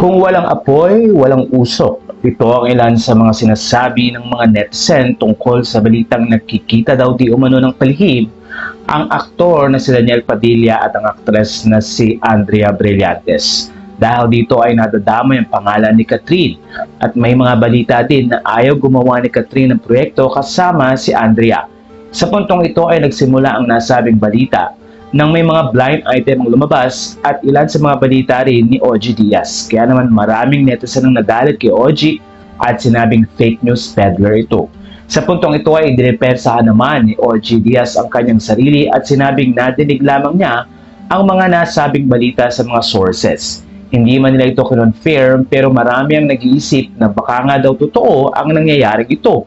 Kung walang apoy, walang usok. Ito ang ilan sa mga sinasabi ng mga netizen tungkol sa balitang nagkikita daw di umano ng palihim ang aktor na si Daniel Padilla at ang aktres na si Andrea Brillantes. Dahil dito ay nadadamay ang pangalan ni Catherine at may mga balita din na ayaw gumawa ni Catherine ng proyekto kasama si Andrea. Sa puntong ito ay nagsimula ang nasabing balita nang may mga blind item ang lumabas at ilan sa mga balita rin ni OG Diaz. Kaya naman maraming netizen ang nagalit kay OG at sinabing fake news peddler ito. Sa puntong ito ay dinipensahan naman ni OG Diaz ang kanyang sarili at sinabing nadinig lamang niya ang mga nasabing balita sa mga sources. Hindi man nila ito kinonfirm pero marami ang nag-iisip na baka nga daw totoo ang nangyayaring ito.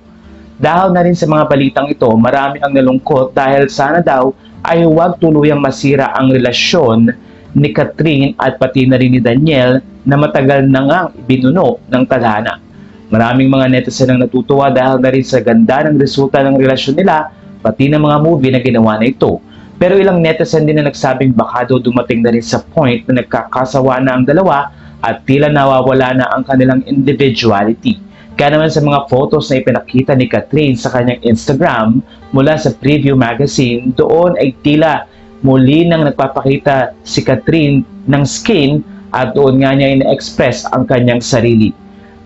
Dahil na rin sa mga balitang ito, marami ang nalungkot dahil sana daw ay huwag tuluyang masira ang relasyon ni Catherine at pati na rin ni Daniel na matagal na ngang ibinuno ng tadhana. Maraming mga netizen ang natutuwa dahil na rin sa ganda ng resulta ng relasyon nila pati ng mga movie na ginawa na ito. Pero ilang netizen din na nagsabing baka daw dumating na rin sa point na nagkakasawa na ang dalawa at tila nawawala na ang kanilang individuality. Kaya naman sa mga photos na ipinakita ni Catherine sa kanyang Instagram mula sa Preview Magazine, doon ay tila muli nang nagpapakita si Catherine ng skin at doon nga niya ina-express ang kanyang sarili.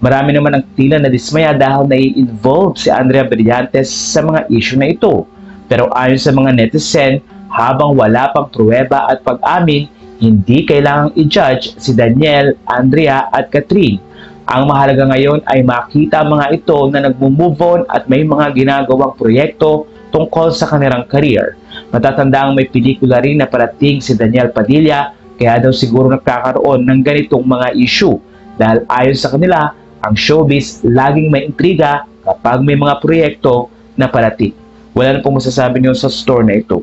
Marami naman ang tila na dismaya dahil nai-involve si Andrea Brillantes sa mga issue na ito. Pero ayon sa mga netizen, habang wala pang pruweba at pag-amin, hindi kailangang i-judge si Daniel, Andrea at Catherine. Ang mahalaga ngayon ay makita mga ito na nag-move on at may mga ginagawang proyekto tungkol sa kanilang career. Matatandang may pelikula rin na parating si Daniel Padilla kaya daw siguro nagkakaroon ng ganitong mga issue. Dahil ayon sa kanila, ang showbiz laging may intriga kapag may mga proyekto na parating. Wala na pong masasabi niyo sa story na ito.